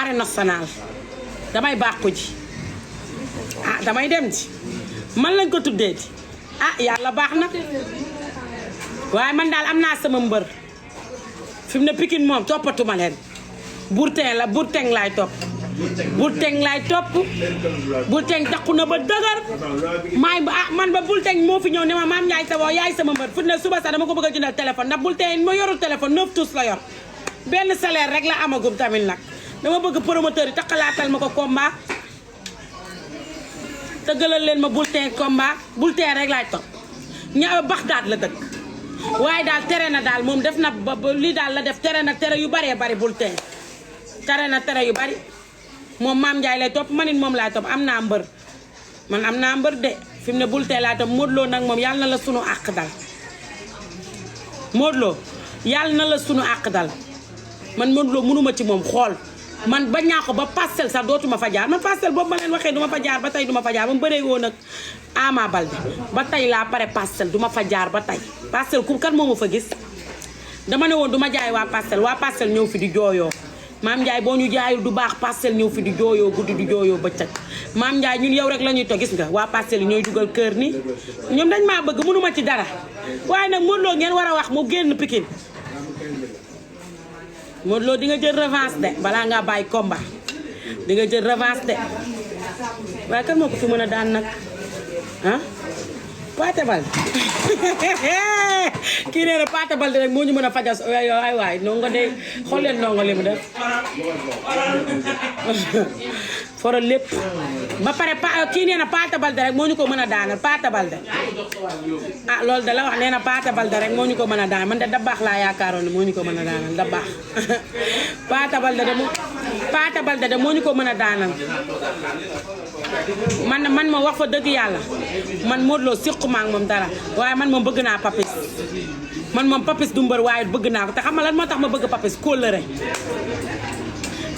arène nationale damay bàqu ji ah damay dem ji man lañ ko tuddee di ah yàlla baax na waaye man daal am naa sama mbër fi mu ne Pikine moom toppatuma leen burteng laay topp bulteng laay topp bulteng takku na ba dëgër man ba bulteng moo fi ñëw ne ma maam Ndiaye sa woo yaay sama mbër fu ne suba sax dama ko bëgg a jëndal téléphone ndax bulteng ma yorul téléphone 9 tous la yor benn salaire rek la amagum tamit nag dama bëgg promoteur yi takkalaatal ma ko combat tëggalal leen ma bulteng combat bulteng rek laay topp ña Baxdaad la dëkk waaye daal tere na daal moom def na ba lii daal la def tere na tere yu baree bari bulteng tere na tere yu bari moom maam Ndiaye lay topp manit moom laay topp am naa mbër man am naa mbër de fi mu ne bulteng laay topp Modou Lo nag moom yàlla na la sunu àq dal Modou Lo yàlla na la sunu àq dal man Modou Lo mënuma ci moom xool man ba ñaa ko ba Parcelles sax dootuma fa jaar man Parcelles boobu ma leen waxee duma fa jaar ba tey duma fa jaar ba mu bëree woon ak Ama Baldé ba tey laa pare Parcelles duma fa jaar ba tey Parcelles ku kan moo ma fa gis dama ne woon duma jaay waa Parcelles ñëw fi di jooyoo maam Ndiaye boo ñu jaayul du baax Parcelles ñëw fi di jooyoo guddi di jooyoo bëccëg maam Ndiaye ñun yow rek la ñuy toog gis nga waa Parcelles yi ñooy dugal kër ni ñoom dañ maa bëgg mënuma ci dara waaye nag Modou Lo ngeen war a wax mu génn Pikine Modou Lo di nga jël revanche de balaa ngaa bàyyi combat di nga jël revanche de waaye kan moo ko fi mën a daan nag ah Pathé Baldé kii nee na Pathé Baldé rek moo ñu mën a fajal ay waay nongo de xool leen nongo li mu def foral lépp ba pare kii nee na Pathé Baldé rek moo ñu ko mën a daanal Pathé Baldé ah loolu da la wax nee na Pathé Baldé rek moo ñu ko mën a daanal man de dabaax laa yaakaaroon ne moo ñu ko mën a daanal dabaax Pathé Baldé de moo ñu ko mën a daanal man ma wax fa dëgg yàlla man Modou Lo siquma ak moom dara waaye man moom bëgg naa Papis man moom Papis du mbër waaye bëgg naa ko te xam nga lan moo tax ma bëgg Papis kóllëre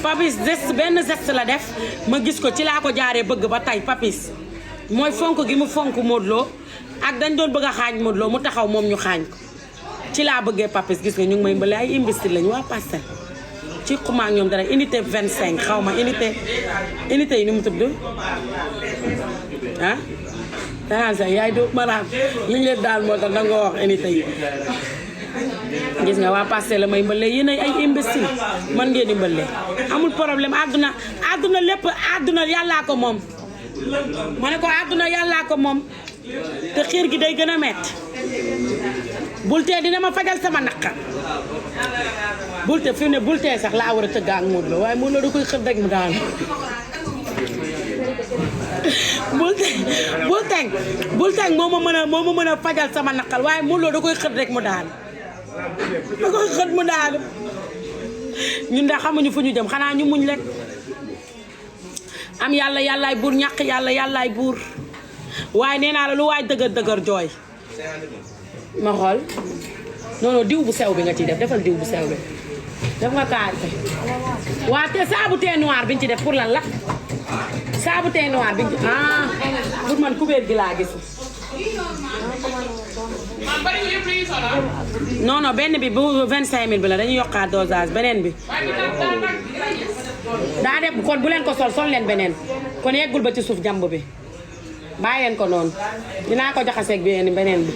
Papis benn geste la def ma gis ko ci laa ko jaaree bëgg ba tey Papis mooy fonk gi mu fonk Modou Lo ak dañ doon bëgg a xaañ Modou Lo mu taxaw moom ñu xaañ ko ci laa bëggee Papis gis nga ñu ngi may mbale ay imbécile lañu waa Parcelles ci xumaa ñoom dara unité 25 xaw ma unité yi ni mu tudd ah 45 yaay do maraam li ñu leen daal moo tax danga wax unité yi gis nga waa Parcelles la may mbalee yéen ay imbécile man ngeen di mbalee amul problème àdduna lépp àdduna yàllaa ko moom ma ne ko àdduna yàllaa ko moom te xiir gi day gën a metti bultee dina ma fajal sama naqar bultee fi mu ne bultee sax laa war a tëgg ak Modou Lo waaye Modou Lo da koy xër rek mu daanu bultee moo ma mën a fajal sama naqar waaye Modou Lo da koy xër rek mu daanu da koy xër mu daanu ñun da xamuñu fu ñu jëm xanaa ñu muñ rek am yàlla yàllaay buur ñàkk yàlla yàllaay buur waaye nee naa la lu waay dëgër jooy ma xool non diw bu sew bi nga ciy def defal diw bu sew bi def nga kaarte waa te saabu thé noir bi ñu ci def pour lan la saabu thé noir bi pour man kubéer gi laa gis non benn bi bu 25000 bi la dañuy yokkaat dosage beneen bi daa def kon bu leen ko sol leen beneen kon yeggul ba ci suuf jàmb bi bàyyi leen ko noonu dinaa ko jaxaseeg beneen bi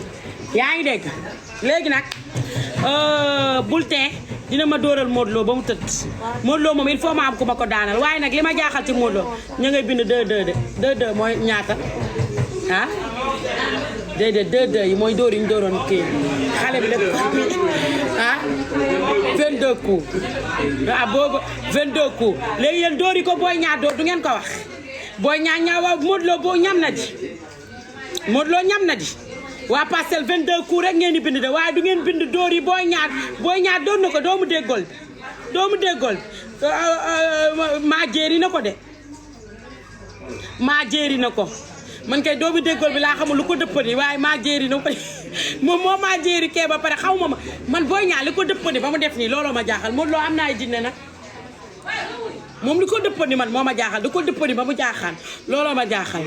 yaa ngi dégg léegi nag bulletin dina ma dóoral Modou Lo ba mu tëdd Modou Lo moom il faut ma am ku ma ko daanal waaye nag li ma jaaxal ci Modou Lo ñu ngay bind 2-2 de 2-2 mooy ñaata ah déedéet 2-2 yi mooy dóor yi ñu dóoroon kii xale bi def ah 22 coups ah boobu 22 coups léegi yéen dóor yi ko booy ñaar dóor du ngeen ko wax booy ñaar waaw Modou Lo boo ñam na ji Modou Lo ñam na ji waa Parcelles 22 coups rek ngeen di bind de waaye du ngeen bind dóor yi booy ñaar doon na ko doomu déggool maa jéeri na ko de maa jéeri na ko man kay doomu déggool bi laa xamul lu ko dëppani waaye maa jéeri na ko moom moo maa jéeri kee ba pare xaw ma man booy ñaar li ko dëppani ba mu def nii looloo ma jaaxal Modou Lo am na ay jinne nag moom li ko dëppani man moo ma jaaxal li ko dëppani ba mu jaaxal looloo ma jaaxal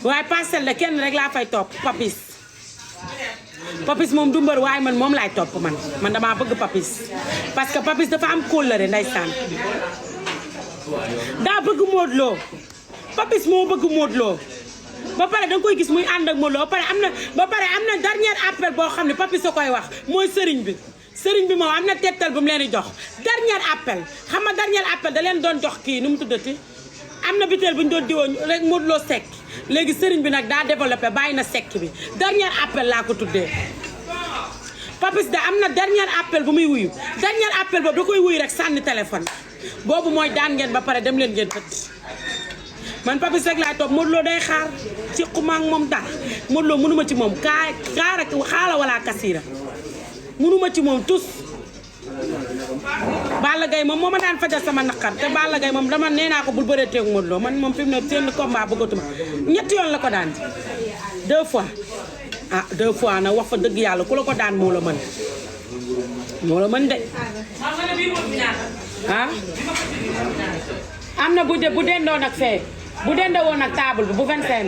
waaye Parcelles la kenn rek laa fay topp Papis Papis moom du mbër waaye man moom laay topp man damaa bëgg Papis parce que Papis dafa am kóllëre ndeysaan daa bëgg Modou Lo Papis moo bëgg Modou Lo ba pare danga koy gis muy ànd ak Modou Lo ba pare am na dernier appel boo xam ne Papis a koy wax mooy sëriñ bi moom am na tettal bu mu leen di jox dernier appel xam nga dernier appel da leen doon jox kii nu mu tuddati am na biteel bu ñu doon diwoon rek Modou Lo sekk léegi sëriñ bi nag daa développé bàyyi na sekk bi dernier appel laa ko tuddee Papis da am na dernier appel bu muy wuyu dernier appel boobu da koy wuyu rek sànni téléphone boobu mooy daan ngeen ba pare dem leen ngeen tëdd man Papis rek laay topp Modou Lo day xaar ci xumaag moom dara Modou Lo mënuma ci moom xaala wala kasiira mënuma ci moom tus Balla Gaye moom moo ma daan fajal sama naqar te Balla Gaye moom dama nee naa ko bul bëree teeg Modou Lo man moom fi mu ne seen combat bëggatuma ñetti yoon la ko daan 2 fois 2 fois nag wax fa dëgg yàlla ku la ko daan moo la mën de am na bu dendoo nag fee bu dendoo woon nag table bi bu 25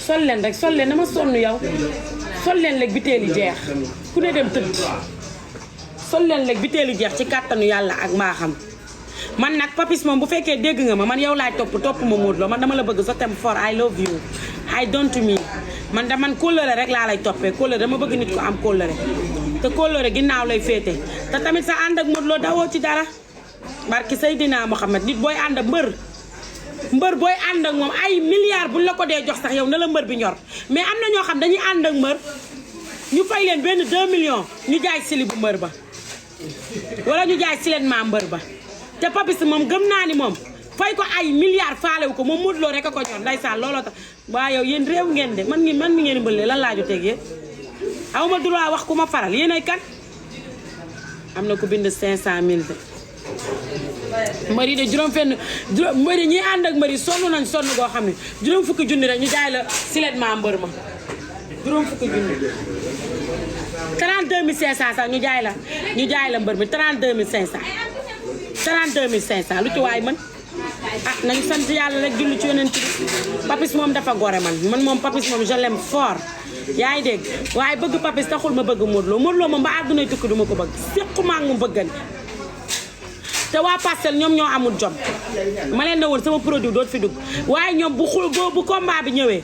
000 sol leen dama sonn yow sol leen léegi biteeli jeex ku ne dem tëdd sol leen léegi biteeli jeex ci kàttanu yàlla ak mbaaxam man nag Papis moom bu fekkee dégg nga ma man yow laay topp ma Modou Lo man dama la bëgg sa tem for I love you I don't me man kóllëre rek laa lay toppee kóllëre dama bëgg nit ko am kóllëre te kóllëre ginnaaw lay féete te tamit sa ànd ak Modou Lo dawoo ci dara barki Seydina Mohamed nit booy ànd ak mbër booy ànd ak moom ay milliards buñ la ko dee jox sax yow na la mbër bi ñor mais am na ñoo xam dañuy ànd ak mbër ñu fay leen benn 2 millions ñu jaay sili bu mbër ba wala ñu jaay sileen ma mbër ba te Papis moom gëm naa ni moom fay ko ay milliards faalewu ko moom Modou Lo rek a ko ñor ndeysaan looloo tax waaye yow yéen réew ngeen de man mi ngeen mbëlee lan laa jotee ak yéen awma droit wax ku ma faral yéen ay kan am na ku bind 500 000 de mbëri de mbëri ñi ànd ak mbëri sonn goo xam ne juróom fukki junni rek ñu jaay la silet ma mbër ma juróom fukki junni 32 500 sax ñu jaay la mbër mi 32 500 32 500 lu ci waay mën nañu sant yàlla rek julli ci yonent bi Papis moom dafa gore man moom Papis moom je l'aime fort yaa ngi dégg waaye bëgg Papis taxul ma bëgg Modou Lo moom ba àdduna tukki duma ko bëgg séquma ak mu bëggante te waa Parcelles ñoom ñoo amul jom ma leen ne woon sama produit dootu fi dugg waaye ñoom bu combat bi ñëwee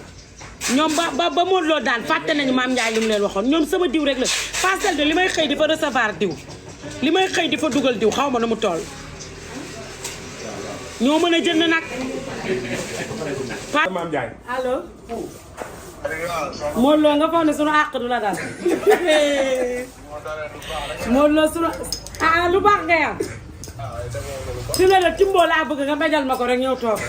ñoom ba Modou Lo daan fàtte nañu Mame Ndiaye li mu leen waxoon ñoom sama diw rek la Parcelles de li may xëy di fa recevoir diw li may xëy di fa dugal diw xaw ma na mu toll ñoo mën a jënd nag Mame Ndiaye allo Modou Lo nga foog ne sunu àq du la dal Modou Lo sunu lu baax nga yam fi ne la Timbo laa bëgg nga mbéjal ma ko rek ñëw toog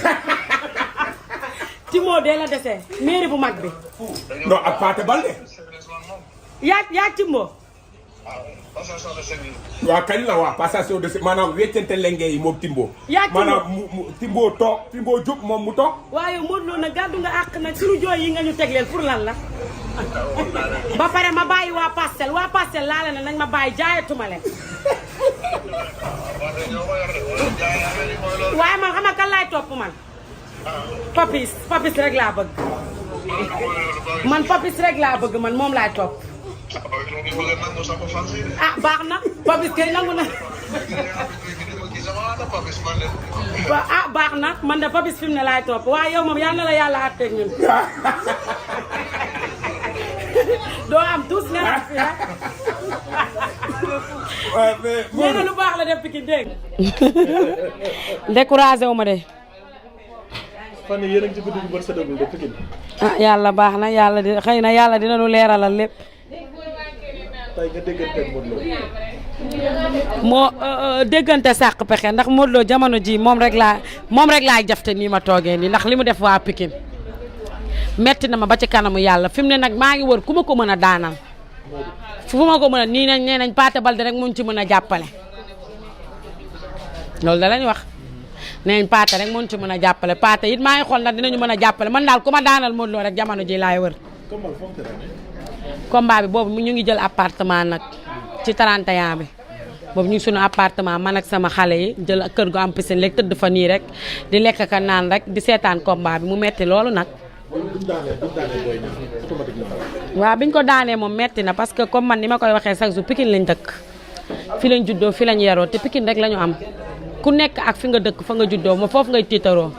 Timbo dee la desee mairie bu mag bi non ak Pathé Baldé yaa Timbo waaw kañ la waa passation de maanaam weccante lenge yi moom Timbo maanaam Timbo toog Timbo jóg moom mu toog waaye Modou Lo nag gàddu nga àq nag suñu jooy yi nga ñu tegleel pour lan la ba pare ma bàyyi waa Parcelles laa la ne nañ ma bàyyi jaayatuma leen waaye man xam nga kan laay topp man Papis rek laa bëgg man Papis rek laa bëgg man moom laay topp baax na Papis kay nangu na baax na man de Papis fi mu ne laay topp waaye yow moom yal na la yàlla àtteeg ñun doo am tous nga naan fi nee na lu baax la def Pikine dégg découragé wu ma de fan yii yéen a ngi ci guddi gi bët séddagul de Pikine. yàlla baax na yàlla di xëy na yàlla dina nu leeralal lépp. tey nga déggante ak Modou Lo. moo déggante sàq pexe ndax Modou Lo jamono ji moom rek laay jafte nii ma toogee nii ndax li mu def waa Pikine metti na ma ba ci kanamu yàlla fi mu ne nag maa ngi wër ku ma ko mën a daanal fu ma ko mën a nii nañ nee nañ Pathé Baldé rek muñ ci mën a jàppale loolu da lañ wax nee nañ Pathé rek muñ ci mën a jàppale Pathé it maa ngi xool nag dinañu mën a jàppale man daal ku ma daanal Modou Lo rek jamono ji laay wër combat bi boobu ñu ngi jël appartement nag ci 31 bi boobu ñu ngi sunu appartement man ak sama xale yi jël kër gu am piscine léegi tëdd fa nii rek di lekk ka naan rek di seetaan combat bi mu metti loolu nag waaw biñ ko daanee moom metti na parce que comme man ni ma koy waxee chaque jour Pikine lañ dëkk fi lañ juddoo fi lañ yaroo te Pikine rek la ñu am ku nekk ak fi nga dëkk fa nga juddoo ma foofu ngay tiitaroo